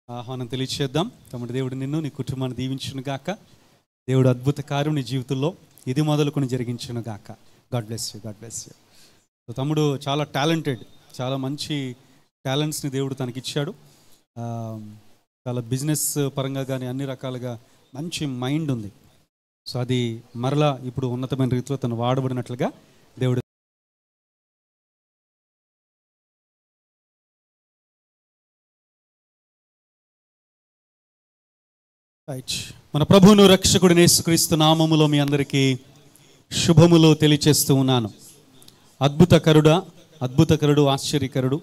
ఆహ్వానం తెలియచేద్దాం. తమ్ముడు దేవుడు నిన్ను నీ కుటుంబాన్ని దీవించును గాక. దేవుడు అద్భుత కార్యం నీ జీవితంలో ఇది మొదలుకొని జరిగించును గాక. God bless you, God bless you. So తమ్ముడు చాలా టాలెంటెడ్, చాలా మంచి టాలెంట్స్ని దేవుడు తనకిచ్చాడు. చాలా బిజినెస్ పరంగా కానీ అన్ని రకాలుగా మంచి మైండ్ ఉంది. సో అది మరలా ఇప్పుడు ఉన్నతమైన రీతిలో తను వాడబడినట్లుగా దేవుడు మన ప్రభువును రక్షకుడు యేసుక్రీస్తు నామములో మీ అందరికీ శుభములు తెలియచేస్తూ ఉన్నాను. అద్భుతకరుడు, ఆశ్చర్యకరుడు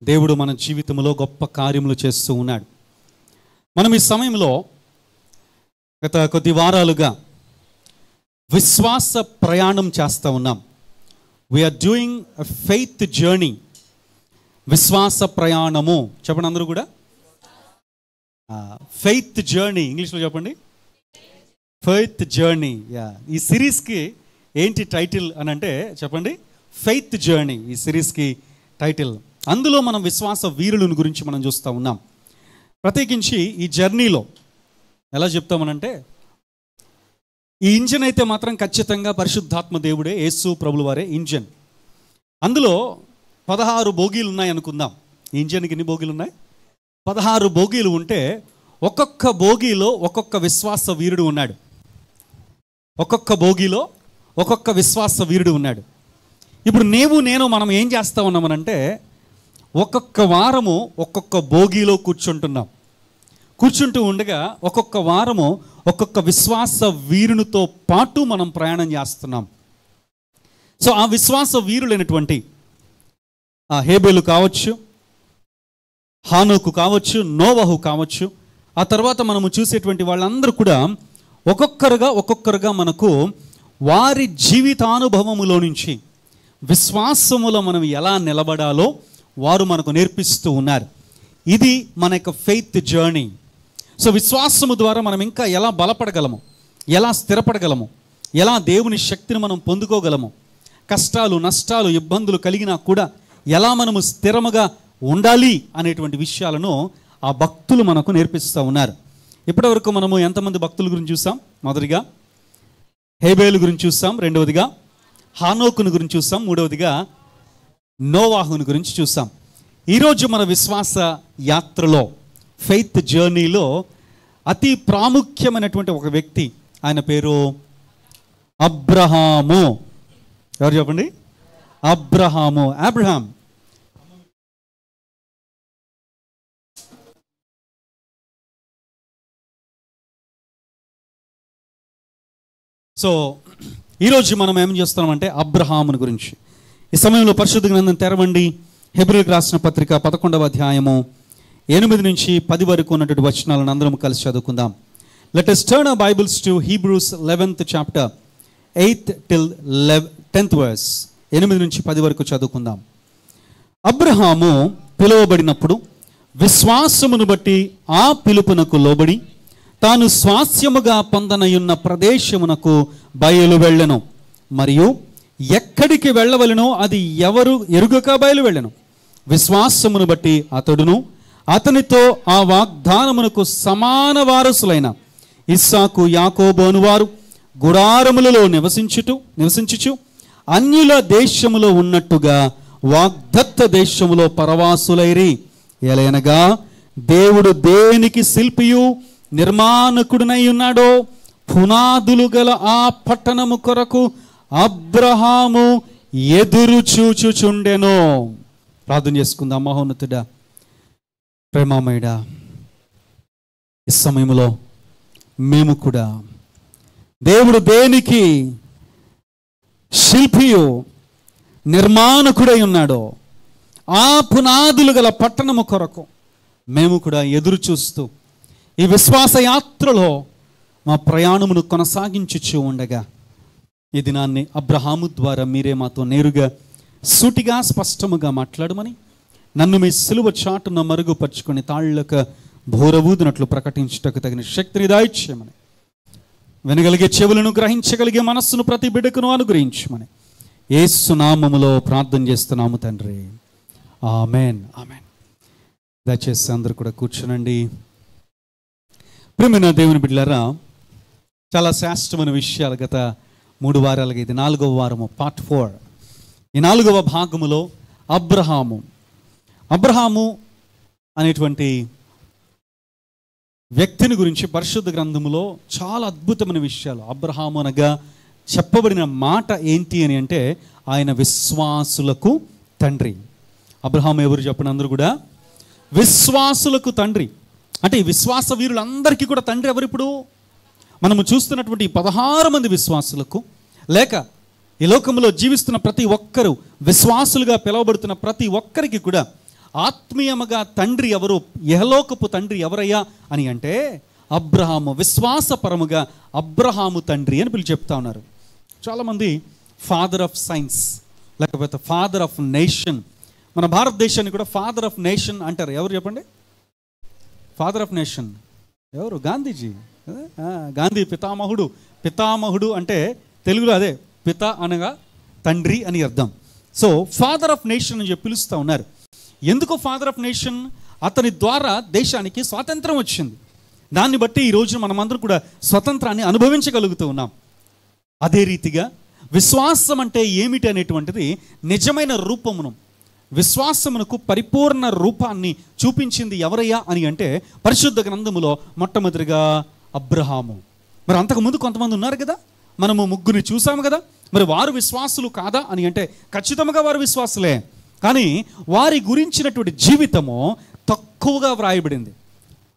దేవుడు మన జీవితంలో గొప్ప కార్యములు చేస్తూ ఉన్నాడు. మనం ఈ సమయంలో గత కొద్ది వారాలుగా విశ్వాస ప్రయాణం చేస్తూ ఉన్నాం. We are doing a faith journey. విశ్వాస ప్రయాణము చెప్పండి అందరూ కూడా. ఫెయిత్ జర్నీ ఇంగ్లీష్లో చెప్పండి. Faith journey. ఈ సిరీస్కి ఏంటి టైటిల్ అని అంటే చెప్పండి, ఫెయిత్ జర్నీ ఈ సిరీస్కి టైటిల్. అందులో మనం విశ్వాస వీరులను గురించి మనం చూస్తూ ఉన్నాం. ప్రత్యేకించి ఈ జర్నీలో ఎలా చెప్తామనంటే, ఈ ఇంజన్ అయితే మాత్రం ఖచ్చితంగా పరిశుద్ధాత్మ దేవుడే, యేసు ప్రభుల వారే ఇంజన్. అందులో 16 బోగీలు ఉన్నాయి అనుకుందాం. ఈ ఇంజన్కి ఎన్ని బోగీలు ఉన్నాయి? 16 బోగీలు ఉంటే ఒక్కొక్క బోగీలో ఒక్కొక్క విశ్వాస వీరుడు ఉన్నాడు. ఒక్కొక్క బోగీలో ఒక్కొక్క విశ్వాస వీరుడు ఉన్నాడు. ఇప్పుడు నేను మనం ఏం చేస్తూ ఉన్నామనంటే, ఒక్కొక్క వారము ఒక్కొక్క బోగీలో కూర్చుంటూ ఉండగా ఒక్కొక్క వారము ఒక్కొక్క విశ్వాస వీరునితో పాటు మనం ప్రయాణం చేస్తున్నాం. సో ఆ విశ్వాస వీరులైనటువంటి హేబేలు కావచ్చు, హానోకు కావచ్చు, నోవహు కావచ్చు, ఆ తర్వాత మనము చూసేటువంటి వాళ్ళందరూ కూడా ఒక్కొక్కరుగా మనకు వారి జీవితానుభవములో నుంచి విశ్వాసములో మనం ఎలా నిలబడాలో వారు మనకు నేర్పిస్తూ ఉన్నారు. ఇది మన యొక్క ఫెయిత్ జర్నీ. సో విశ్వాసము ద్వారా మనం ఇంకా ఎలా బలపడగలము, ఎలా స్థిరపడగలము, ఎలా దేవుని శక్తిని మనం పొందుకోగలము, కష్టాలు నష్టాలు ఇబ్బందులు కలిగినా కూడా ఎలా మనము స్థిరముగా ఉండాలి అనేటువంటి విషయాలను ఆ భక్తులు మనకు నేర్పిస్తూ ఉన్నారు. ఇప్పటివరకు మనము ఎంతమంది భక్తుల గురించి చూసాం? మొదటిగా హేబేలు గురించి చూసాం, రెండవదిగా హానోకుని గురించి చూసాం, మూడవదిగా నోవాహుని గురించి చూసాం. ఈరోజు మన విశ్వాస యాత్రలో, ఫెయిత్ జర్నీలో అతి ప్రాముఖ్యమైనటువంటి ఒక వ్యక్తి, ఆయన పేరు అబ్రహాము. ఎవరు చెప్పండి? అబ్రహాం. సో ఈరోజు మనం ఏం చేస్తున్నామంటే అబ్రహాముని గురించి. ఈ సమయంలో పరిశుద్ధ గ్రంథం తెరవండి. హెబ్రీయులకు రాసిన పత్రిక 11వ అధ్యాయము 8 నుంచి 10 వరకు ఉన్నటువంటి వచనాలను అందరం కలిసి చదువుకుందాం. Let us turn our Bibles to Hebrews 11th chapter 8th till 10th verse. 8 నుంచి 10 వరకు చదువుకుందాం. అబ్రహాము పిలువబడినప్పుడు విశ్వాసమును బట్టి ఆ పిలుపునకు లోబడి తాను స్వాస్యముగా పొందనయున్న ప్రదేశమునకు బయలు వెళ్ళెను. మరియు ఎక్కడికి వెళ్ళవలెనో అది ఎవరు ఎరుగక బయలు వెళ్ళెను. విశ్వాసమును బట్టి అతడును అతనితో ఆ వాగ్దానమునకు సమాన వారసులైన ఇస్సాకు యాకోబు అనువారు గుడారములలో నివసించుచు అన్యుల దేశములో ఉన్నట్టుగా వాగ్దత్త దేశములో పరవాసులైరి. ఎలయనగా దేవుడు దేనికి శిల్పియు నిర్మాణకుడునై ఉన్నాడో పునాదులు గల ఆ పట్టణము కొరకు అబ్రహాము ఎదురు చూచుచుండెను. ప్రార్థన చేసుకుందాం. మహోన్నతుడా, ప్రేమమయుడా, ఈ సమయంలో మేము కూడా దేవుడు దేనికి శిల్పియు నిర్మాణకుడై ఉన్నాడో ఆ పునాదులు గల పట్టణము కొరకు మేము కూడా ఎదురు చూస్తూ ఈ విశ్వాస యాత్రలో మా ప్రయాణమును కొనసాగించుచూ ఉండగా ఈ దినాన్ని అబ్రహాము ద్వారా మీరే మాతో నేరుగా సూటిగా స్పష్టముగా మాట్లాడమని, నన్ను మీ సిలువ చాటున మరుగుపరుచుకొని తాళ్ళక భోరవూదినట్లు ప్రకటించుటకు తగిన శక్తిని దాయిచ్చేయమని, వినగలిగే చెవులను గ్రహించగలిగే మనస్సును ప్రతి బిడ్డకును అనుగ్రహించమని యేసు నామములో ప్రార్థన చేస్తున్నాము తండ్రి. ఆమెన్. దయచేసి అందరూ కూడా కూర్చునండి. ప్రియమైన దేవుని బిడ్డలారా, చాలా శ్రేష్టమైన విషయాలు గత 3 వారాలుగా, ఇది 4వ వారము, పార్ట్ 4. ఈ 4వ భాగములో అబ్రహాము అనేటువంటి వ్యక్తిని గురించి పరిశుద్ధ గ్రంథములో చాలా అద్భుతమైన విషయాలు. అబ్రహాము అనగా చెప్పబడిన మాట ఏంటి అని అంటే, ఆయన విశ్వాసులకు తండ్రి. అబ్రహాము ఎవరు చెప్పండి? అందరూ కూడా విశ్వాసులకు తండ్రి. అంటే ఈ విశ్వాస వీరులందరికీ కూడా తండ్రి ఎవరు? ఇప్పుడు మనము చూస్తున్నటువంటి 16 మంది విశ్వాసులకు, లేక ఈ లోకంలో జీవిస్తున్న ప్రతి ఒక్కరూ, విశ్వాసులుగా పిలువబడుతున్న ప్రతి ఒక్కరికి కూడా ఆత్మీయముగా తండ్రి ఎవరు, యహలోకపు తండ్రి ఎవరయ్యా అని అంటే అబ్రహాము. విశ్వాసపరముగా అబ్రహాము తండ్రి అని పిలిచి చెప్తా ఉన్నారు. చాలామంది ఫాదర్ ఆఫ్ సైన్స్, లేకపోతే ఫాదర్ ఆఫ్ నేషన్. మన భారతదేశాన్ని కూడా ఫాదర్ ఆఫ్ నేషన్ అంటారు. ఎవరు చెప్పండి? ఫాదర్ ఆఫ్ నేషన్ ఎవరు? గాంధీజీ. గాంధీ పితామహుడు అంటే తెలుగులో అదే, పిత అనగా తండ్రి అని అర్థం. సో ఫాదర్ ఆఫ్ నేషన్ అని చెప్పి పిలుస్తూ ఉన్నారు. ఎందుకు ఫాదర్ ఆఫ్ నేషన్? అతని ద్వారా దేశానికి స్వాతంత్రం వచ్చింది. దాన్ని బట్టి ఈరోజు మనమందరం కూడా స్వతంత్రాన్ని అనుభవించగలుగుతూ ఉన్నాం. అదే రీతిగా విశ్వాసం అంటే ఏమిటి అనేటువంటిది నిజమైన రూపమును, విశ్వాసమునకు పరిపూర్ణ రూపాన్ని చూపించింది ఎవరయ్యా అని అంటే పరిశుద్ధ గ్రంథములో మొట్టమొదటిగా అబ్రహాము. మరి అంతకుముందు కొంతమంది ఉన్నారు కదా, మనము 3 చూసాము కదా. మరి వారు విశ్వాసులు కాదా అని అంటే ఖచ్చితంగా వారు విశ్వాసులే. కానీ వారి గురించినటువంటి జీవితము తక్కువగా వ్రాయబడింది.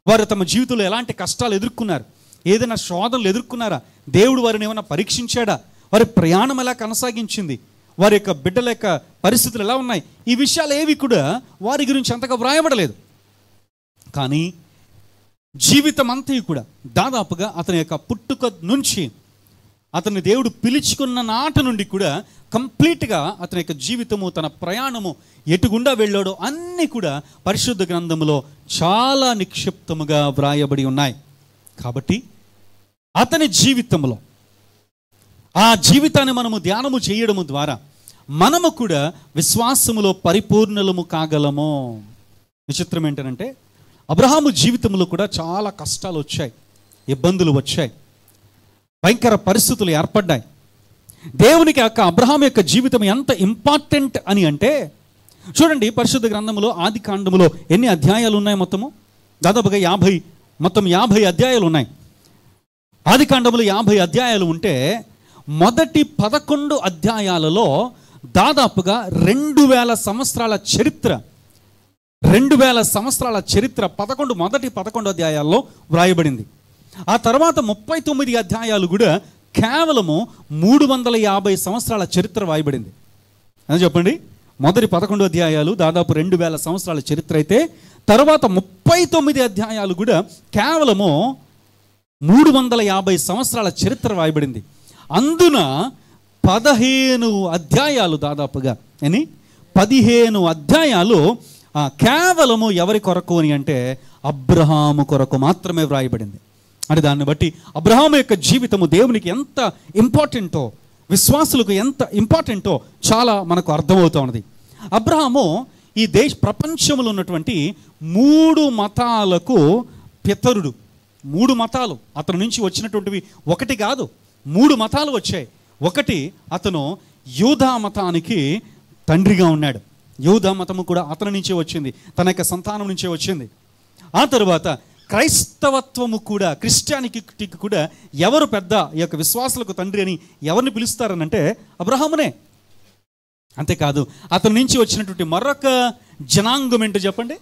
వారు తమ జీవితంలో ఎలాంటి కష్టాలు ఎదుర్కొన్నారు, ఏదైనా శోధనలు ఎదుర్కొన్నారా, దేవుడు వారిని ఏమైనా పరీక్షించాడా, వారి ప్రయాణం ఎలా కొనసాగించింది, వారి యొక్క బిడ్డల యొక్క పరిస్థితులు ఎలా ఉన్నాయి, ఈ విషయాలు ఏవి కూడా వారి గురించి అంతగా వ్రాయబడలేదు. కానీ జీవితం అంతా కూడా దాదాపుగా అతని యొక్క పుట్టుక నుంచి, అతన్ని దేవుడు పిలుచుకున్న నాటి నుండి కూడా కంప్లీట్గా అతని యొక్క జీవితము, తన ప్రయాణము ఎటుగుండా వెళ్ళాడో అన్నీ కూడా పరిశుద్ధ గ్రంథములో చాలా నిక్షిప్తముగా వ్రాయబడి ఉన్నాయి. కాబట్టి అతని జీవితంలో, ఆ జీవితాన్ని మనము ధ్యానము చేయడము ద్వారా మనము కూడా విశ్వాసములో పరిపూర్ణులము కాగలము. విచిత్రం ఏంటంటే అబ్రహాము జీవితంలో కూడా చాలా కష్టాలు వచ్చాయి, ఇబ్బందులు వచ్చాయి, భయంకర పరిస్థితులు ఏర్పడ్డాయి. దేవునికి అబ్రహాము యొక్క జీవితం ఎంత ఇంపార్టెంట్ అని అంటే, చూడండి పరిశుద్ధ గ్రంథములో ఆది కాండములో ఎన్ని అధ్యాయాలు ఉన్నాయి? దాదాపుగా 50 అధ్యాయాలు ఉన్నాయి. ఆది కాండములో 50 అధ్యాయాలు ఉంటే మొదటి 11 అధ్యాయాలలో దాదాపుగా 2000 సంవత్సరాల చరిత్ర, 2000 సంవత్సరాల చరిత్ర మొదటి 11 అధ్యాయాల్లో వ్రాయబడింది. ఆ తర్వాత 39 అధ్యాయాలు కూడా కేవలము 350 సంవత్సరాల చరిత్ర వ్రాయబడింది. అని చెప్పండి, మొదటి 11 అధ్యాయాలు దాదాపు 2000 సంవత్సరాల చరిత్ర అయితే, తర్వాత 39 అధ్యాయాలు కూడా కేవలము 350 సంవత్సరాల చరిత్ర వ్రాయబడింది. అందున 15 అధ్యాయాలు దాదాపుగా 15 అధ్యాయాలు కేవలము ఎవరి కొరకు అని అంటే అబ్రహాము కొరకు మాత్రమే వ్రాయబడింది. అంటే దాన్ని బట్టి అబ్రహాము యొక్క జీవితము దేవునికి ఎంత ఇంపార్టెంటో, విశ్వాసులకు ఎంత ఇంపార్టెంటో చాలా మనకు అర్థమవుతూ ఉన్నది. అబ్రహాము ఈ ప్రపంచంలో ఉన్నటువంటి 3 మతాలకు పితరుడు. 3 మతాలు అతని నుంచి వచ్చినటువంటివి, ఒకటి కాదు 3 మతాలు వచ్చాయి. ఒకటి, అతను యూదా మతానికి తండ్రిగా ఉన్నాడు. యూదా మతము కూడా అతని నుంచే వచ్చింది, తన యొక్క సంతానం నుంచే వచ్చింది. ఆ తర్వాత క్రైస్తవత్వము కూడా, క్రిస్టియానిటీకి కూడా ఎవరు పెద్ద, ఈ యొక్క విశ్వాసులకు తండ్రి అని ఎవరిని పిలుస్తారనంటే అబ్రహామునే. అంతేకాదు అతని నుంచి వచ్చినటువంటి మరొక జనాంగం ఏంటో చెప్పండి?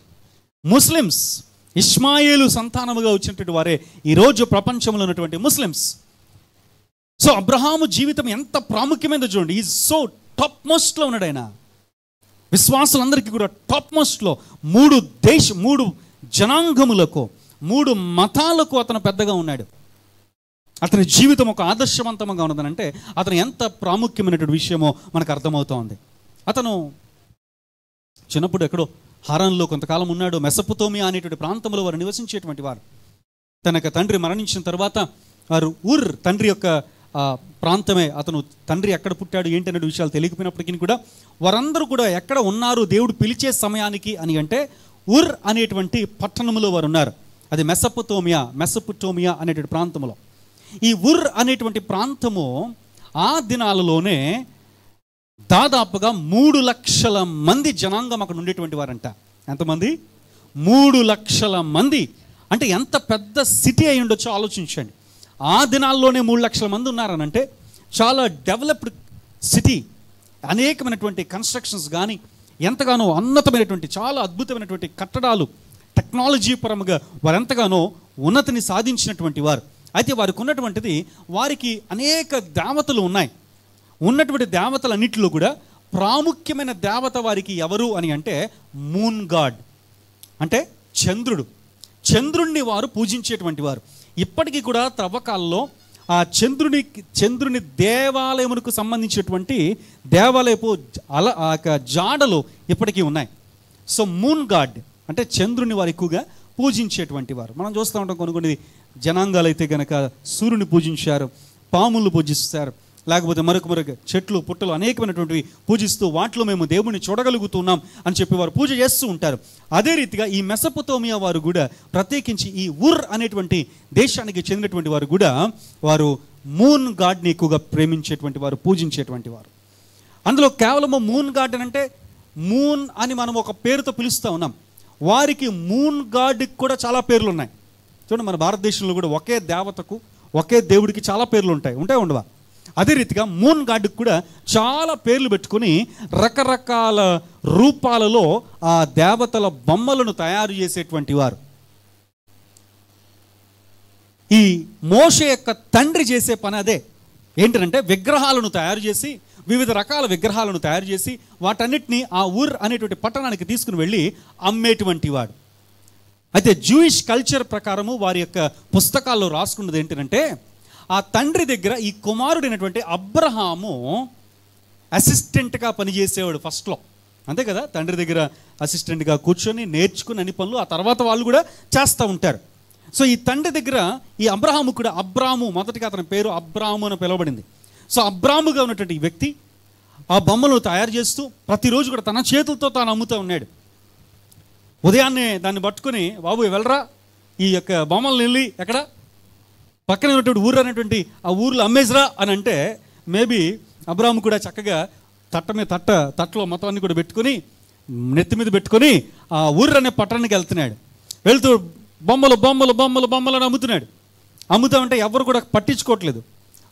ముస్లిమ్స్. ఇష్మాయేలు సంతానముగా వచ్చినటువంటి వారే ఈరోజు ప్రపంచంలో ఉన్నటువంటి ముస్లిమ్స్. సో అబ్రహాము జీవితం ఎంత ప్రాముఖ్యమైనదో చూడండి. ఈజ్ సో టాప్ మోస్ట్లో ఉన్నాడు ఆయన. విశ్వాసులందరికీ కూడా టాప్ మోస్ట్లో 3 జనాంగములకు, 3 మతాలకు అతను పెద్దగా ఉన్నాడు. అతని జీవితం ఒక ఆదర్శవంతంగా ఉన్నదనంటే అతను ఎంత ప్రాముఖ్యమైనటువంటి విషయమో మనకు అర్థమవుతోంది. అతను చిన్నప్పుడు ఎక్కడో హారాన్లో కొంతకాలం ఉన్నాడు. మెసొపొతేమియా అనేటువంటి ప్రాంతంలో వారు నివసించేటువంటి వారు. తన యొక్క తండ్రి మరణించిన తర్వాత వారు తండ్రి యొక్క ప్రాంతమే, అతను తండ్రి ఎక్కడ పుట్టాడు ఏంటి అనే విషయాలు తెలియకపోయినప్పటికీ కూడా వారందరూ కూడా ఎక్కడ ఉన్నారు దేవుడు పిలిచే సమయానికి అని అంటే ఉర్ అనేటువంటి పట్టణంలో వారు ఉన్నారు. అది మెసపుటోమియా అనేటువంటి ప్రాంతంలో. ఈ ఉర్ అనేటువంటి ప్రాంతము ఆ దినాలలోనే దాదాపుగా 3 లక్షల మంది జనాంగం అక్కడ ఉండేటువంటి వారంట. ఎంతమంది? 3 లక్షల మంది. అంటే ఎంత పెద్ద సిటీ అయి ఉండొచ్చో ఆలోచించండి. ఆ దినాల్లోనే 3 లక్షల మంది ఉన్నారనంటే చాలా డెవలప్డ్ సిటీ. అనేకమైనటువంటి కన్స్ట్రక్షన్స్ కానీ, ఎంతగానో ఉన్నతమైనటువంటి చాలా అద్భుతమైనటువంటి కట్టడాలు, టెక్నాలజీ పరంగా వారెంతగానో ఉన్నతిని సాధించినటువంటి వారు. అయితే వారికి ఉన్నటువంటిది, వారికి అనేక దేవతలు ఉన్నాయి. ఉన్నటువంటి దేవతలన్నింటిలో కూడా ప్రాముఖ్యమైన దేవత వారికి ఎవరు అని అంటే మూన్ గాడ్, అంటే చంద్రుడు. చంద్రుణ్ణి వారు పూజించేటువంటి వారు. ఇప్పటికీ కూడా త్రవ్వకాల్లో ఆ చంద్రుని దేవాలయమునకు సంబంధించినటువంటి దేవాలయపు జాడలు ఇప్పటికీ ఉన్నాయి. సో మూన్ గాడ్ అంటే చంద్రుని వారు ఎక్కువగా పూజించేటువంటి వారు. మనం చూస్తూ ఉంటాం కొన్ని జనాంగాలు అయితే కనుక సూర్యుని పూజించారు, పాములను పూజిస్తారు, లేకపోతే మరొక చెట్లు పుట్టలు అనేకమైనటువంటివి పూజిస్తూ వాటిలో మేము దేవుణ్ణి చూడగలుగుతున్నాం అని చెప్పి వారు పూజ చేస్తూ ఉంటారు. అదే రీతిగా ఈ మెసపుటోమియా వారు కూడా, ప్రత్యేకించి ఈ ఉర్ అనేటువంటి దేశానికి చెందినటువంటి వారు కూడా, వారు మూన్ గాడ్ని ఎక్కువగా ప్రేమించేటువంటి వారు, పూజించేటువంటి వారు. అందులో కేవలము మూన్ గాడ్ అంటే మూన్ అని మనం ఒక పేరుతో పిలుస్తూ ఉన్నాం. వారికి మూన్ గాడ్కి కూడా చాలా పేర్లు ఉన్నాయి. చూడండి, మన భారతదేశంలో కూడా ఒకే దేవతకు ఒకే దేవుడికి చాలా పేర్లు ఉంటాయి, ఉండవా? అదే రీతిగా మూన్ గాడ్కి కూడా చాలా పేర్లు పెట్టుకుని రకరకాల రూపాలలో ఆ దేవతల బొమ్మలను తయారు చేసేటువంటి వారు. ఈ మోషే యొక్క తండ్రి చేసే పని అదే. ఏంటంటే విగ్రహాలను తయారు చేసి, వివిధ రకాల విగ్రహాలను తయారు చేసి వాటన్నిటిని ఆ ఉర్ అనేటువంటి పట్టణానికి తీసుకుని వెళ్ళి అమ్మేటువంటి వాడు. అయితే జూయిష్ కల్చర్ ప్రకారము వారి యొక్క పుస్తకాల్లో రాసుకున్నది ఏంటంటే, ఆ తండ్రి దగ్గర ఈ కుమారుడైనటువంటి అబ్రహాము అసిస్టెంట్గా పనిచేసేవాడు ఫస్ట్లో. అంతే కదా, తండ్రి దగ్గర అసిస్టెంట్గా కూర్చొని నేర్చుకుని అన్ని పనులు ఆ తర్వాత వాళ్ళు కూడా చేస్తూ ఉంటారు. సో ఈ తండ్రి దగ్గర ఈ అబ్రహాము కూడా, అబ్రాము మొదటిగా అతని పేరు అబ్రాము అని పిలువబడింది. సో అబ్రాముగా ఉన్నటువంటి ఈ వ్యక్తి ఆ బొమ్మలను తయారు చేస్తూ ప్రతిరోజు కూడా తన చేతులతో తాను అమ్ముతూ ఉన్నాడు. ఉదయాన్నే దాన్ని పట్టుకుని, బాబు వెళ్ళరా ఈ యొక్క బొమ్మలను వెళ్ళి ఎక్కడ పక్కన ఉన్నటువంటి ఊరు అనేటువంటి ఆ ఊర్లో అమ్మేసిరా అని అంటే, మేబీ అబ్రాము కూడా చక్కగా తట్టలో మొత్తాన్ని కూడా పెట్టుకుని నెత్తి మీద పెట్టుకొని ఆ ఊరు అనే పట్టణానికి వెళ్తున్నాడు. వెళ్తూ బొమ్మలు అమ్ముతున్నాడు. అమ్ముతా ఉంటే ఎవరు కూడా పట్టించుకోవట్లేదు.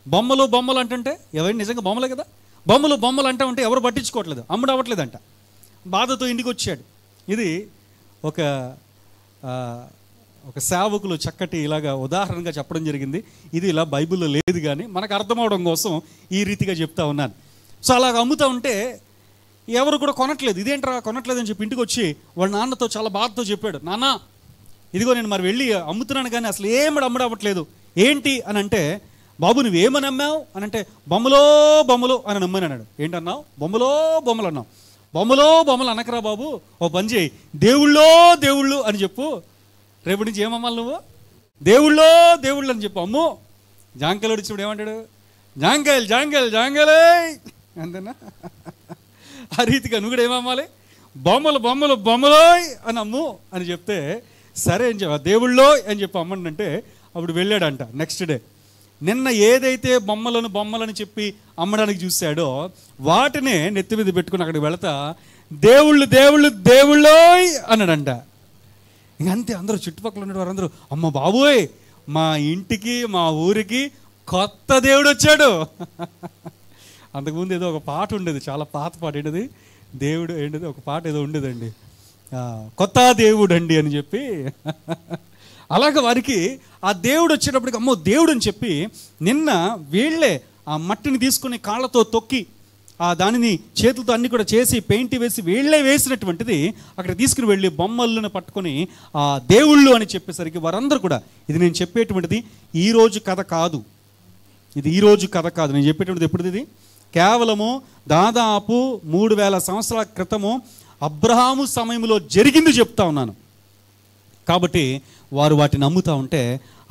బొమ్మలు అంటే ఎవరు నిజంగా బొమ్మలే కదా, బొమ్మలు అంటే ఉంటే ఎవరు పట్టించుకోవట్లేదు, అమ్ముడు అవ్వట్లేదంట. బాధతో ఇంటికి వచ్చాడు. ఇది ఒక సేవకులు చక్కటి ఇలాగా ఉదాహరణగా చెప్పడం జరిగింది. ఇది ఇలా బైబిల్లో లేదు, కానీ మనకు అర్థమవడం కోసం ఈ రీతిగా చెప్తా ఉన్నాను. సో అలాగ అమ్ముతూ ఉంటే ఎవరు కూడా కొనట్లేదు. ఇదేంట్రా కొనట్లేదు అని చెప్పి ఇంటికి వచ్చి వాళ్ళ నాన్నతో చాలా బాధతో చెప్పాడు, నాన్న ఇదిగో నేను మరి వెళ్ళి అమ్ముతున్నాను కానీ అసలు ఏమడు అమ్ముడు అవ్వట్లేదు, ఏంటి అని అంటే, బాబు నువ్వేమని అమ్మావు అని అంటే, బొమ్మలు అని నమ్మని అన్నాడు. ఏంటన్నావు? బొమ్మలు అన్నావు. బొమ్మలు అనకరా బాబు, ఓ పని చేయి, దేవుళ్ళు అని చెప్పు. రేపటి నుంచి ఏమమ్మాలి నువ్వు? దేవుళ్ళు అని చెప్పు. అమ్మో జాంకాయలు వచ్చినప్పుడు ఏమంటాడు? జాంకాయలే అంతేనా? ఆ రీతిగా నువ్వు కూడా ఏమమ్మాలి? బొమ్మలు అని అమ్ము అని చెప్తే, సరే అని చెప్ప దేవుళ్ళో అని చెప్పి అమ్మండి అంటే అప్పుడు వెళ్ళాడంట. నెక్స్ట్ డే నిన్న ఏదైతే బొమ్మలని చెప్పి అమ్మడానికి చూశాడో వాటినే నెత్తి మీద పెట్టుకుని అక్కడికి వెళతా దేవుళ్ళు అన్నాడంట. ఇంకంతే అందరూ చుట్టుపక్కల ఉన్న వారందరూ, అమ్మ బాబోయ్ మా ఇంటికి మా ఊరికి కొత్త దేవుడు వచ్చాడు. అంతకుముందు ఏదో ఒక పాట ఉండేది, చాలా పాత పాట, ఏంటది దేవుడు ఏంటది ఒక పాట ఏదో ఉండేదండి, కొత్త దేవుడు అండి అని చెప్పి. అలాగ వారికి ఆ దేవుడు వచ్చేటప్పటికి అమ్మో దేవుడు అని చెప్పి నిన్న వీళ్ళే ఆ మట్టిని తీసుకుని కాళ్ళతో తొక్కి ఆ దానిని చేతులతో అన్ని కూడా చేసి పెయింట్ వేసి వీళ్ళే వేసినటువంటిది అక్కడ తీసుకుని వెళ్ళి బొమ్మలను పట్టుకొని ఆ దేవుళ్ళు అని చెప్పేసరికి వారందరూ కూడా, ఇది నేను చెప్పేటువంటిది ఈరోజు కథ కాదు, నేను చెప్పేటువంటిది ఎప్పుడు, ఇది కేవలము దాదాపు 3000 సంవత్సరాల క్రితము అబ్రహాము సమయంలో జరిగింది చెప్తా ఉన్నాను. కాబట్టి వారు వాటిని నమ్ముతూ ఉంటే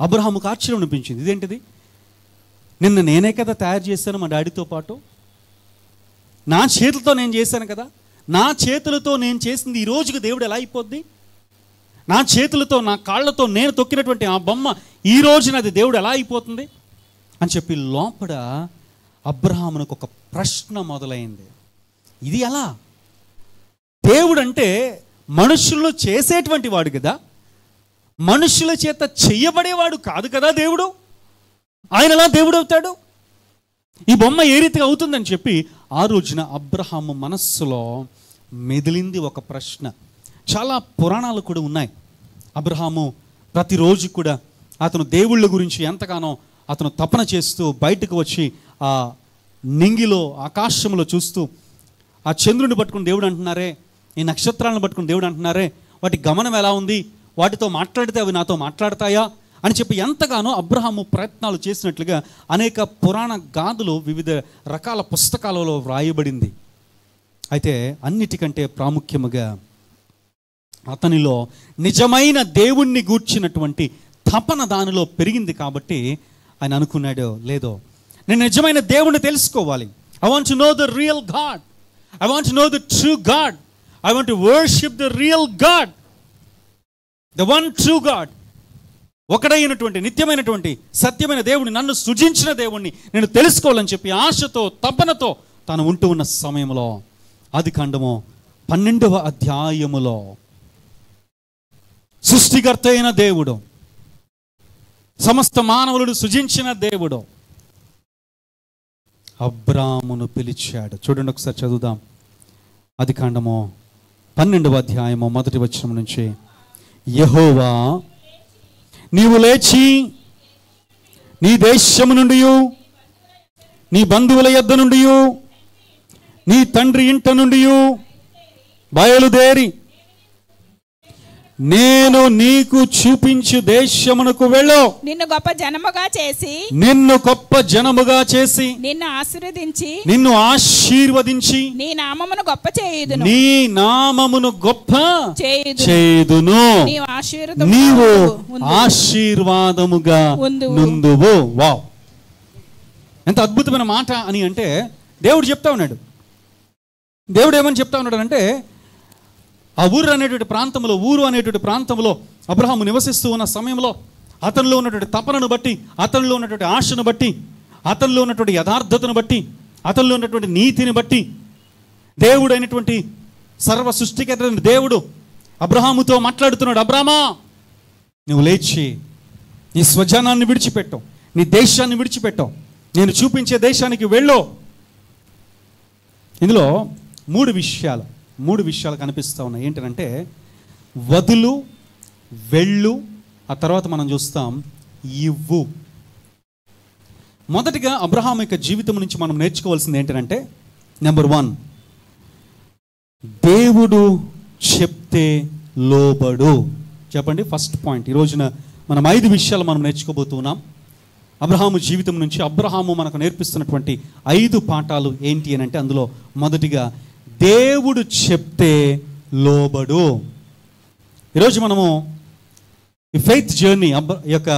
అబ్రహాముకు ఆశ్చర్యం అనిపించింది. ఇదేంటిది, నిన్న నేనే కదా తయారు చేశాను మా డాడీతో పాటు, నా చేతులతో నేను చేశాను కదా, నా చేతులతో నేను చేసింది ఈ రోజుకి దేవుడు ఎలా అయిపోద్ది? నా చేతులతో నా కాళ్ళతో నేను తొక్కినటువంటి ఆ బొమ్మ ఈ రోజున అది దేవుడు ఎలా అయిపోతుంది అని చెప్పి లోపల అబ్రహామునకు ఒక ప్రశ్న మొదలైంది. ఇది ఎలా? దేవుడు అంటే మనుషులను చేసేటువంటి వాడు కదా, మనుషుల చేత చెయ్యబడేవాడు కాదు కదా దేవుడు. ఆయన ఎలా దేవుడు అవుతాడు? ఈ బొమ్మ ఏ రీతిగా అవుతుందని చెప్పి ఆ రోజున అబ్రహాము మనస్సులో మెదిలింది ఒక ప్రశ్న. చాలా పురాణాలు కూడా ఉన్నాయి. అబ్రహాము ప్రతిరోజు కూడా అతను దేవుళ్ళ గురించి ఎంతగానో అతను తపన చేస్తూ బయటకు వచ్చి ఆ నింగిలో ఆకాశంలో చూస్తూ ఆ చంద్రుని పట్టుకుని దేవుడు అంటున్నారే, ఈ నక్షత్రాలను పట్టుకుని దేవుడు అంటున్నారే, వాటి గమనం ఎలా ఉంది, వాటితో మాట్లాడితే అవి నాతో మాట్లాడతాయా అని చెప్పి ఎంతగానో అబ్రహాము ప్రయత్నాలు చేసినట్లుగా అనేక పురాణ గాథలు వివిధ రకాల పుస్తకాలలో వ్రాయబడింది. అయితే అన్నిటికంటే ప్రాముఖ్యముగా అతనిలో నిజమైన దేవుణ్ణి గూర్చినటువంటి తపన దానిలో పెరిగింది. కాబట్టి ఆయన అనుకున్నాడు, లేదో నేను నిజమైన దేవుణ్ణి తెలుసుకోవాలి. I want to know the real God, I want to know the true God, I want to worship the real God, the one true God. ఒకడైనటువంటి నిత్యమైనటువంటి సత్యమైన దేవుడిని, నన్ను సృజించిన దేవుణ్ణి నేను తెలుసుకోవాలని చెప్పి ఆశతో తపనతో తాను ఉంటూ ఉన్న సమయంలో ఆదికాండము 12వ అధ్యాయములో సృష్టికర్త అయిన దేవుడు, సమస్త మానవులను సృజించిన దేవుడు అబ్రామును పిలిచాడు. చూడండి ఒకసారి చదువుదాం. ఆదికాండము 12వ అధ్యాయము 1వ వచనం నుంచి, యెహోవా నీవు లేచి నీ దేశము నుండి, నీ బంధువుల యొద్ద నుండి, నీ తండ్రి ఇంట నుండి బయలుదేరి నేను నీకు చూపించు దేశమునకు వెళ్ళు. నిన్ను గొప్ప జనముగా చేసి, నిన్ను గొప్ప జనముగా చేసి, నిన్ను ఆశీర్వదించి, నీ నామమును గొప్ప చేయుదును, నీ నామమును గొప్ప చేయుదును, నీవు ఆశీర్వాదముగా నుందువు. వావ్, ఎంత అద్భుతమైన మాట అని అంటే దేవుడు చెప్తా ఉన్నాడు. దేవుడు ఏమని చెప్తా ఉన్నాడు అంటే, ఆ ఊరు అనేటువంటి ప్రాంతంలో అబ్రహాము నివసిస్తూ ఉన్న సమయంలో అతనిలో ఉన్నటువంటి తపనను బట్టి, అతనిలో ఉన్నటువంటి ఆశను బట్టి, అతనిలో ఉన్నటువంటి యథార్థతను బట్టి, అతనిలో ఉన్నటువంటి నీతిని బట్టి దేవుడు అయినటువంటి సర్వ సృష్టికర్త దేవుడు అబ్రహాముతో మాట్లాడుతున్నాడు. అబ్రామా, నువ్వు లేచి నీ స్వజనాన్ని విడిచిపెట్టావు, నీ దేశాన్ని విడిచిపెట్టావు, నేను చూపించే దేశానికి వెళ్ళు. ఇందులో మూడు విషయాలు కనిపిస్తూ ఉన్నాయి. ఏంటంటే వదులు, వెళ్ళు, ఆ తర్వాత మనం చూస్తాం ఇవ్వు. మొదటిగా అబ్రహాము యొక్క జీవితం నుంచి మనం నేర్చుకోవాల్సింది ఏంటంటే, నెంబర్ 1, దేవుడు చెప్తే లోబడు. చెప్పండి, ఫస్ట్ పాయింట్. ఈ రోజున మనం 5 విషయాలు మనం నేర్చుకోబోతున్నాం అబ్రహాము జీవితం నుంచి. అబ్రహాము మనకు నేర్పిస్తున్నటువంటి 5 పాఠాలు ఏంటి అని అంటే, అందులో మొదటిగా దేవుడు చెప్తే లోబడు. ఈరోజు మనము ఈ ఫెయిత్ జర్నీ యొక్క